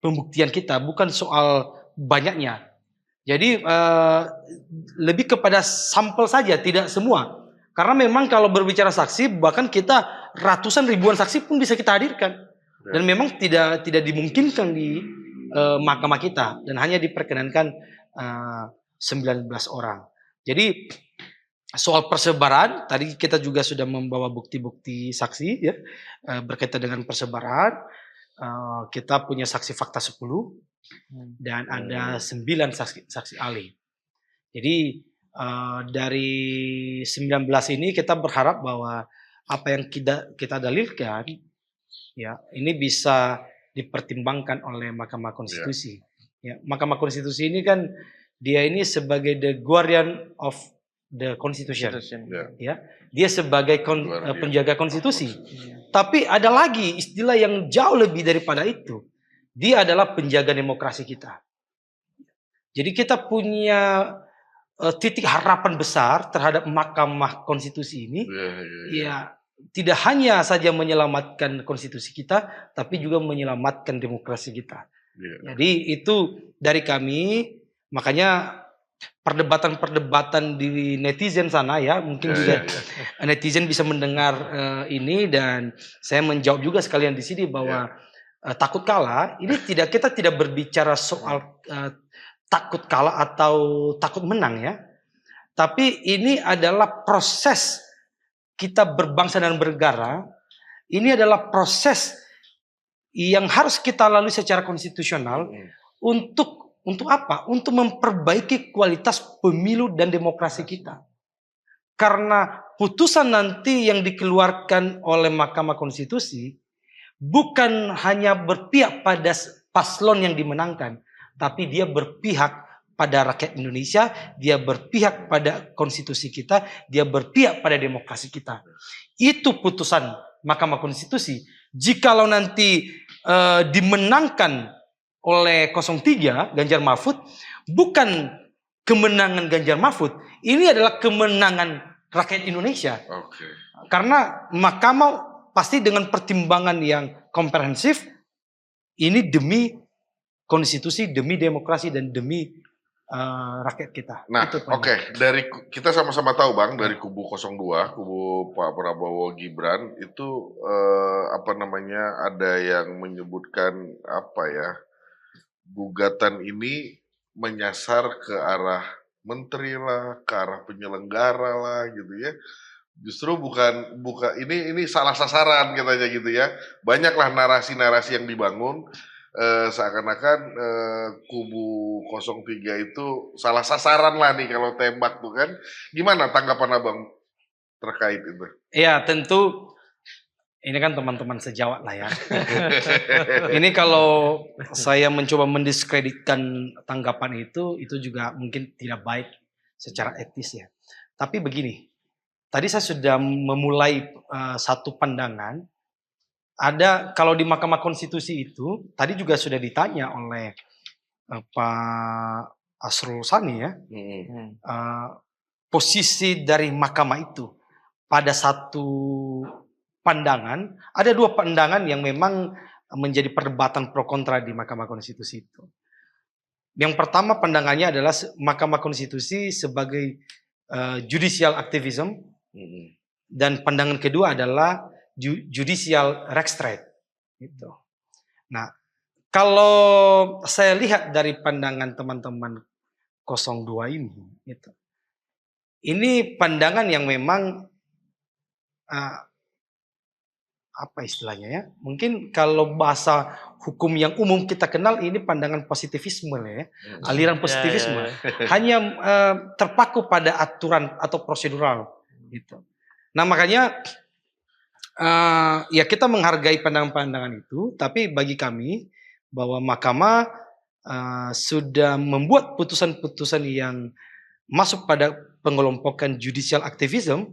pembuktian kita, bukan soal banyaknya. Jadi lebih kepada sampel saja, tidak semua. Karena memang kalau berbicara saksi, bahkan kita ratusan ribuan saksi pun bisa kita hadirkan. Dan memang tidak dimungkinkan di mahkamah kita. Dan hanya diperkenankan 19 orang. Jadi soal persebaran, tadi kita juga sudah membawa bukti-bukti saksi ya, berkaitan dengan persebaran. Kita punya saksi fakta 10 dan ada 9 saksi ahli. Jadi dari 19 ini kita berharap bahwa apa yang kita dalilkan ya ini bisa dipertimbangkan oleh Mahkamah Konstitusi. Ya, Mahkamah Konstitusi ini kan dia ini sebagai the guardian of the Constitution. Ya, dia sebagai penjaga konstitusi. Tapi ada lagi istilah yang jauh lebih daripada itu. Dia adalah penjaga demokrasi kita. Jadi kita punya titik harapan besar terhadap Mahkamah Konstitusi ini, ya tidak hanya saja menyelamatkan konstitusi kita, tapi juga menyelamatkan demokrasi kita. Jadi itu dari kami, makanya perdebatan-perdebatan di netizen sana ya, mungkin juga netizen bisa mendengar ini, dan saya menjawab juga sekalian di sini bahwa takut kalah ini kita tidak berbicara soal takut kalah atau takut menang ya, tapi ini adalah proses kita berbangsa dan bernegara. Ini adalah proses yang harus kita lalui secara konstitusional untuk apa? Untuk memperbaiki kualitas pemilu dan demokrasi kita. Karena putusan nanti yang dikeluarkan oleh Mahkamah Konstitusi bukan hanya berpihak pada paslon yang dimenangkan, tapi dia berpihak pada rakyat Indonesia, dia berpihak pada konstitusi kita, dia berpihak pada demokrasi kita. Itu putusan Mahkamah Konstitusi. Jikalau nanti dimenangkan oleh 03 Ganjar Mahfud, bukan kemenangan Ganjar Mahfud, ini adalah kemenangan rakyat Indonesia. Karena Mahkamah pasti dengan pertimbangan yang komprehensif, ini demi konstitusi, demi demokrasi, dan demi rakyat kita. Nah, dari kita sama-sama tahu Bang, dari kubu 02, kubu Pak Prabowo Gibran itu ada yang menyebutkan gugatan ini menyasar ke arah menteri lah, ke arah penyelenggara lah gitu ya. Justru bukan ini salah sasaran katanya gitu ya. Banyaklah narasi-narasi yang dibangun. Seakan-akan kubu 03 itu salah sasaran lah nih kalau tembak tuh kan. Gimana tanggapan Abang terkait itu? Ya tentu ini kan teman-teman sejawat lah ya. Ini kalau saya mencoba mendiskreditkan tanggapan itu juga mungkin tidak baik secara etis ya. Tapi begini, tadi saya sudah memulai satu pandangan. Ada kalau di Mahkamah Konstitusi itu tadi juga sudah ditanya oleh Pak Asrul Sani ya, posisi dari Mahkamah itu pada satu pandangan, ada dua pandangan yang memang menjadi perdebatan pro kontra di Mahkamah Konstitusi itu. Yang pertama pandangannya adalah Mahkamah Konstitusi sebagai judicial activism, dan pandangan kedua adalah judicial restraint gitu. Nah, kalau saya lihat dari pandangan teman-teman 02 ini gitu. Ini pandangan yang memang apa istilahnya ya? Mungkin kalau bahasa hukum yang umum kita kenal ini pandangan positivisme ya. Aliran positivisme. Hanya terpaku pada aturan atau prosedural gitu. Nah, makanya ya kita menghargai pandangan-pandangan itu, tapi bagi kami bahwa Mahkamah sudah membuat putusan-putusan yang masuk pada pengelompokan judicial activism.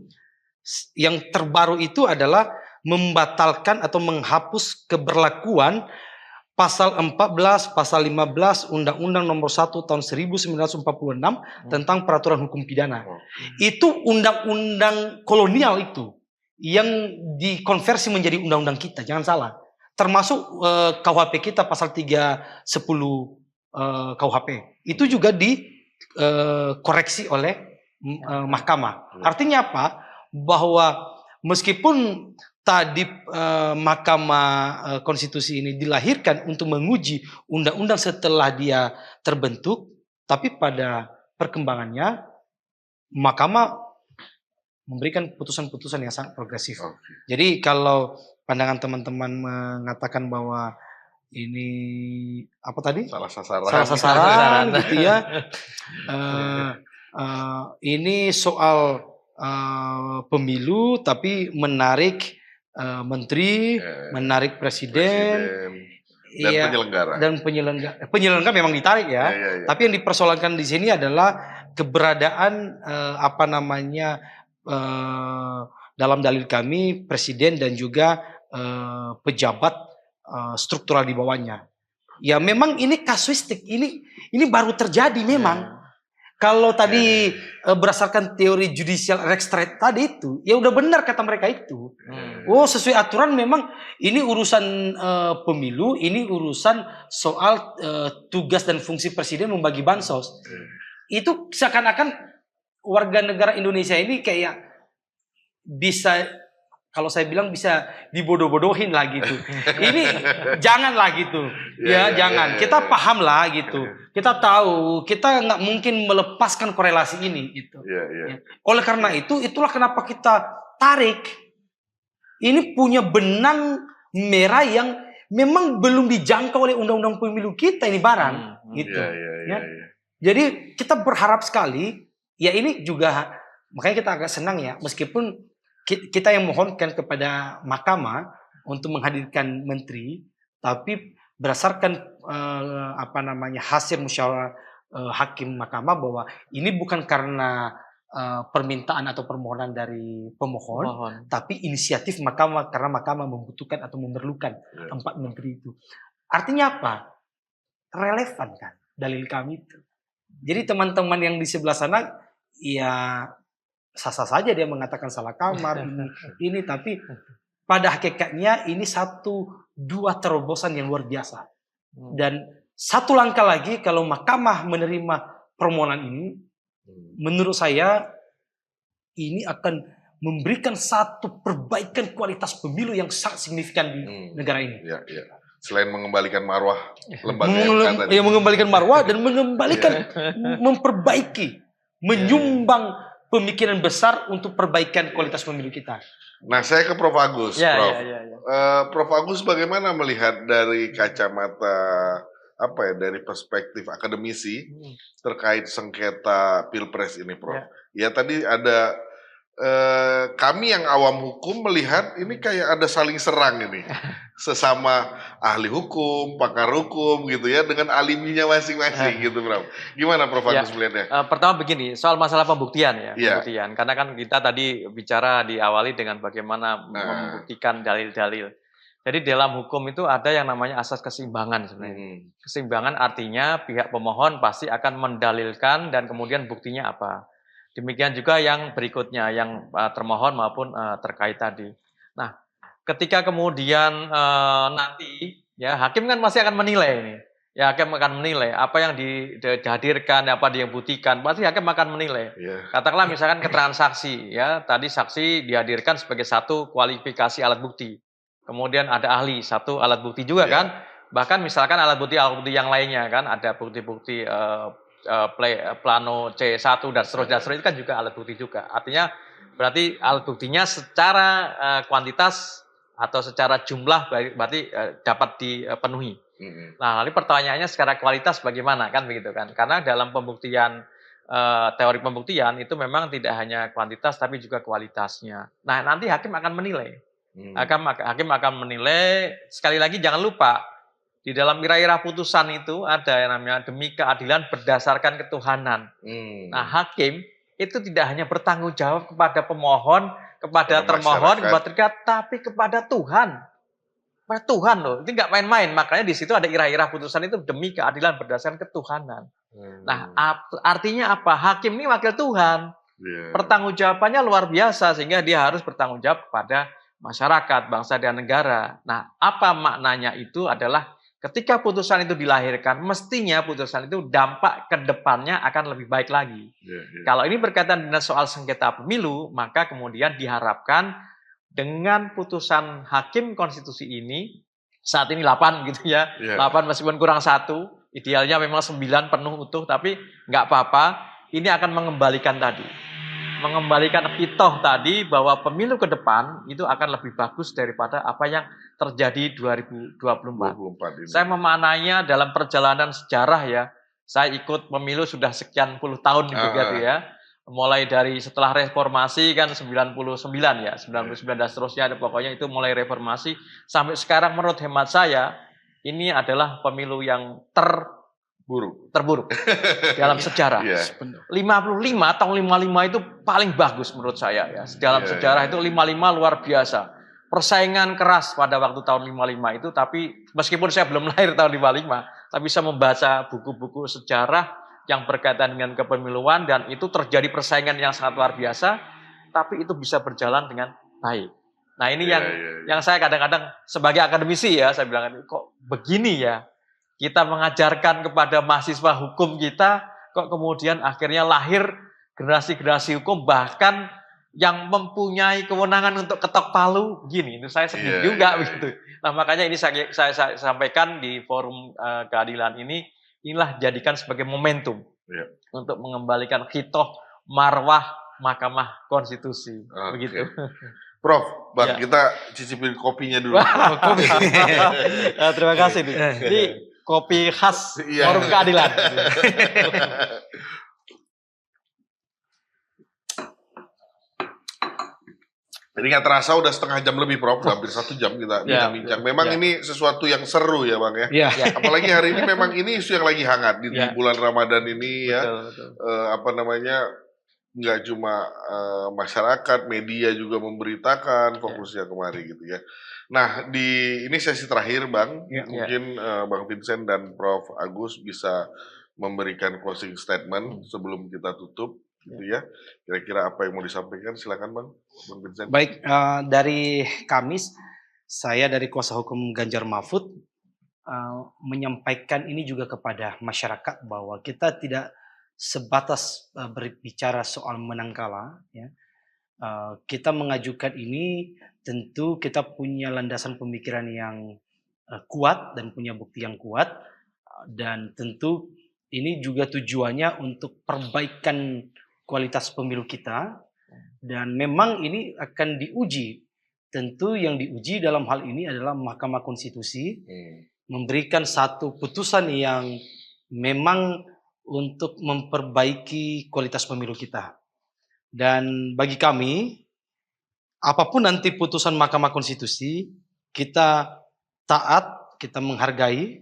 Yang terbaru itu adalah membatalkan atau menghapus keberlakuan pasal 14, pasal 15 Undang-Undang Nomor 1 Tahun 1946 tentang peraturan hukum pidana. Itu undang-undang kolonial itu yang dikonversi menjadi undang-undang kita, jangan salah. Termasuk KUHP kita pasal 310 KUHP. Itu juga dikoreksi oleh Mahkamah. Artinya apa? Bahwa meskipun tadi Mahkamah Konstitusi ini dilahirkan untuk menguji undang-undang setelah dia terbentuk, tapi pada perkembangannya Mahkamah memberikan putusan-putusan yang sangat progresif. Jadi kalau pandangan teman-teman mengatakan bahwa ini apa tadi? Salah sasaran gitu ya. Ini soal pemilu tapi menarik menteri, menarik presiden dan penyelenggara memang ditarik ya. Tapi yang dipersoalkan di sini adalah keberadaan dalam dalil kami presiden dan juga pejabat struktural di bawahnya. Ya memang ini kasuistik, ini baru terjadi memang. Kalau tadi berdasarkan teori judicial restraint tadi itu, ya udah benar kata mereka itu. Oh, sesuai aturan memang ini urusan pemilu, ini urusan soal tugas dan fungsi presiden membagi bansos. Itu seakan-akan warga negara Indonesia ini kayak bisa, kalau saya bilang bisa dibodoh-bodohin lah gitu. Ini janganlah gitu. Jangan. Kita paham lah gitu. Kita tahu, kita nggak mungkin melepaskan korelasi ini gitu. Ya. Oleh karena itu, itulah kenapa kita tarik. Ini punya benang merah yang memang belum dijangkau oleh undang-undang pemilu kita ini barang. Gitu. Jadi kita berharap sekali, ya ini juga, makanya kita agak senang ya, meskipun kita yang mohonkan kepada mahkamah untuk menghadirkan menteri, tapi berdasarkan hasil musyawarah hakim mahkamah bahwa ini bukan karena permintaan atau permohonan dari pemohon, tapi inisiatif mahkamah karena mahkamah membutuhkan atau memerlukan 4 menteri itu. Artinya apa? Relevan kan dalil kami itu. Jadi teman-teman yang di sebelah sana, ya sah-sah saja dia mengatakan salah kamar ini, tapi pada hakikatnya ini 1-2 terobosan yang luar biasa. Dan satu langkah lagi kalau mahkamah menerima permohonan ini, menurut saya ini akan memberikan satu perbaikan kualitas pemilu yang sangat signifikan di negara ini. Selain mengembalikan marwah lembaga MK tadi. Mengembalikan marwah dan mengembalikan, memperbaiki, menyumbang pemikiran besar untuk perbaikan kualitas pemilu kita. Nah, saya ke Prof. Agus. Prof. Prof. Agus bagaimana melihat dari kacamata dari perspektif akademisi terkait sengketa Pilpres ini, Prof? Ya tadi ada kami yang awam hukum melihat ini kayak ada saling serang ini. Sesama ahli hukum, pakar hukum gitu ya, dengan alibinya masing-masing gitu, Prof. Gimana Prof. Agus melihatnya? Pertama begini, soal masalah pembuktian ya. Pembuktian. Karena kan kita tadi bicara diawali dengan bagaimana membuktikan dalil-dalil. Jadi dalam hukum itu ada yang namanya asas keseimbangan sebenarnya. Keseimbangan artinya pihak pemohon pasti akan mendalilkan dan kemudian buktinya apa. Demikian juga yang berikutnya, yang termohon maupun terkait tadi. Nah, ketika kemudian nanti, ya hakim kan masih akan menilai ini. Ya hakim akan menilai apa yang dihadirkan, apa yang dibuktikan, pasti hakim akan menilai. Katakanlah misalkan keterangan saksi, ya tadi saksi dihadirkan sebagai satu kualifikasi alat bukti. Kemudian ada ahli, satu alat bukti juga kan. Bahkan misalkan alat bukti yang lainnya kan, ada bukti-bukti plano C1 dan seterusnya itu kan juga alat bukti juga. Artinya berarti alat buktinya secara kuantitas atau secara jumlah berarti dapat dipenuhi. Nah, lalu pertanyaannya secara kualitas bagaimana kan begitu kan? Karena dalam pembuktian teori pembuktian itu memang tidak hanya kuantitas tapi juga kualitasnya. Nah, nanti hakim akan menilai. Hakim akan menilai, sekali lagi jangan lupa di dalam irah-irah putusan itu ada yang namanya demi keadilan berdasarkan ketuhanan. Nah, hakim itu tidak hanya bertanggung jawab kepada pemohon, kepada termohon, kepada tergugat, tapi kepada Tuhan. Kepada Tuhan loh, itu nggak main-main. Makanya di situ ada irah-irah putusan itu demi keadilan berdasarkan ketuhanan. Nah, artinya apa? Hakim ini wakil Tuhan. Pertanggungjawabannya luar biasa sehingga dia harus bertanggung jawab kepada masyarakat, bangsa dan negara. Nah, apa maknanya itu adalah ketika putusan itu dilahirkan, mestinya putusan itu dampak ke depannya akan lebih baik lagi. Kalau ini berkaitan dengan soal sengketa pemilu, maka kemudian diharapkan dengan putusan hakim konstitusi ini, saat ini 8 gitu ya, 8 meskipun kurang 1, idealnya memang 9 penuh utuh, tapi nggak apa-apa, ini akan mengembalikan tadi. Mengembalikan fitoh tadi bahwa pemilu ke depan itu akan lebih bagus daripada apa yang terjadi 2024. Saya memaknainya dalam perjalanan sejarah ya. Saya ikut pemilu sudah sekian puluh tahun gitu ya. Mulai dari setelah reformasi kan 99 ya, 99 dan seterusnya pokoknya itu mulai reformasi sampai sekarang menurut hemat saya ini adalah pemilu yang terburuk dalam sejarah. 55 tahun 55 itu paling bagus menurut saya ya. Dalam sejarah itu 55 luar biasa. Persaingan keras pada waktu tahun 55 itu, tapi meskipun saya belum lahir tahun 55, tapi bisa membaca buku-buku sejarah yang berkaitan dengan kepemiluan dan itu terjadi persaingan yang sangat luar biasa, tapi itu bisa berjalan dengan baik. Nah ini yang saya kadang-kadang sebagai akademisi ya, saya bilang kok begini ya, kita mengajarkan kepada mahasiswa hukum kita, kok kemudian akhirnya lahir generasi-generasi hukum bahkan yang mempunyai kewenangan untuk ketok palu, begini, itu saya sedih juga begitu. Nah makanya ini saya sampaikan di forum keadilan ini, inilah jadikan sebagai momentum untuk mengembalikan khitoh marwah Mahkamah Konstitusi, begitu. Prof, Bang, kita cicipin kopinya dulu. Kopi. Terima kasih nih. Ini kopi khas forum keadilan. Jadi nggak terasa udah setengah jam lebih, Prof. Udah hampir 1 jam kita bincang-bincang. Memang ini sesuatu yang seru ya, Bang ya. Apalagi hari ini memang ini isu yang lagi hangat di bulan Ramadan ini ya. Betul. Nggak cuma masyarakat, media juga memberitakan fokusnya kemari gitu ya. Nah, ini sesi terakhir, Bang. Mungkin Bang Vincent dan Prof. Agus bisa memberikan closing statement sebelum kita tutup. Gitu ya. Kira-kira apa yang mau disampaikan? Silakan Bang Vincent. Baik, dari kami, saya dari kuasa hukum Ganjar Mahfud menyampaikan ini juga kepada masyarakat bahwa kita tidak sebatas berbicara soal menang kalah. Ya. Kita mengajukan ini tentu kita punya landasan pemikiran yang kuat dan punya bukti yang kuat, dan tentu ini juga tujuannya untuk perbaikan kualitas pemilu kita, dan memang ini akan diuji. Tentu yang diuji dalam hal ini adalah Mahkamah Konstitusi memberikan satu putusan yang memang untuk memperbaiki kualitas pemilu kita. Dan bagi kami, apapun nanti putusan Mahkamah Konstitusi, kita taat, kita menghargai,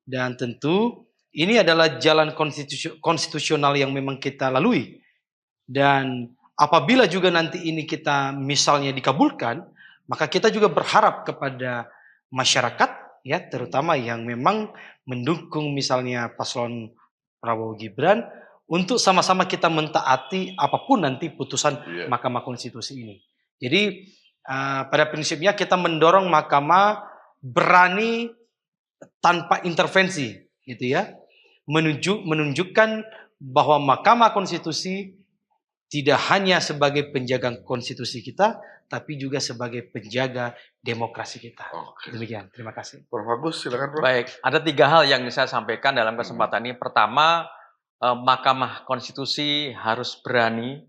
dan tentu ini adalah jalan konstitusional yang memang kita lalui. Dan apabila juga nanti ini kita misalnya dikabulkan, maka kita juga berharap kepada masyarakat, ya terutama yang memang mendukung misalnya paslon Prabowo Gibran, untuk sama-sama kita mentaati apapun nanti putusan Mahkamah Konstitusi ini. Jadi pada prinsipnya kita mendorong Mahkamah berani tanpa intervensi, gitu ya, menunjukkan bahwa Mahkamah Konstitusi tidak hanya sebagai penjaga konstitusi kita, tapi juga sebagai penjaga demokrasi kita. Demikian, terima kasih. Prof. Agus, silakan Prof. Baik, ada 3 hal yang saya sampaikan dalam kesempatan ini. Pertama, Mahkamah Konstitusi harus berani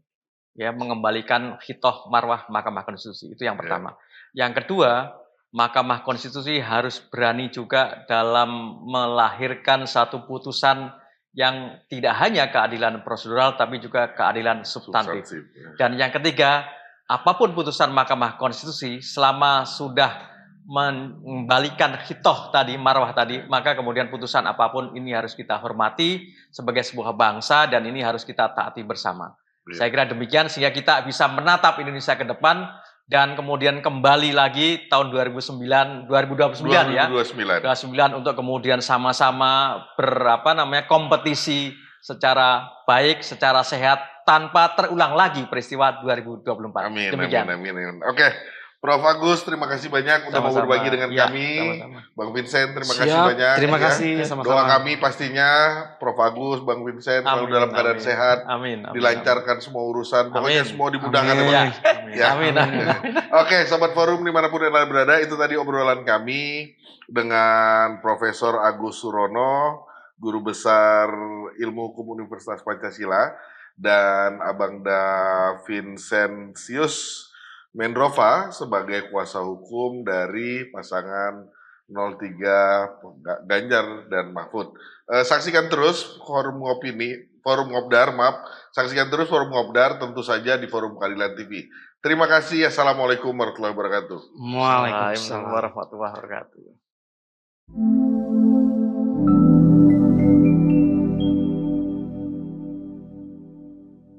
ya mengembalikan khitoh marwah Mahkamah Konstitusi. Itu yang pertama. Yang kedua, Mahkamah Konstitusi harus berani juga dalam melahirkan satu putusan yang tidak hanya keadilan prosedural tapi juga keadilan substantif. Dan yang ketiga, apapun putusan Mahkamah Konstitusi selama sudah mengembalikan khitoh tadi, marwah tadi, maka kemudian putusan apapun ini harus kita hormati sebagai sebuah bangsa dan ini harus kita taati bersama. Saya kira demikian sehingga kita bisa menatap Indonesia ke depan dan kemudian kembali lagi tahun 2029 untuk kemudian sama-sama kompetisi secara baik, secara sehat tanpa terulang lagi peristiwa 2024. Amin. Demikian. Amin. Oke. Prof. Agus, terima kasih banyak udah mau berbagi dengan kami. Sama-sama. Bang Vincent, terima kasih banyak. Terima kasih. Sama-sama. Doa kami pastinya Prof. Agus, Bang Vincent selalu dalam keadaan sehat. Amin. Dilancarkan semua urusan. Pokoknya semua dimudahkan. Amin. Oke, Sobat Forum dimanapun Anda berada, itu tadi obrolan kami dengan Profesor Agus Surono, Guru Besar Ilmu Hukum Universitas Pancasila, dan Abang Da Vincentius Mendrova sebagai kuasa hukum dari pasangan 03 Ganjar dan Mahfud. Saksikan terus Forum Ngobdar, saksikan terus Forum Ngobdar tentu saja di Forum Keadilan TV. Terima kasih. Assalamualaikum warahmatullahi wabarakatuh. Waalaikumsalam warahmatullahi wabarakatuh.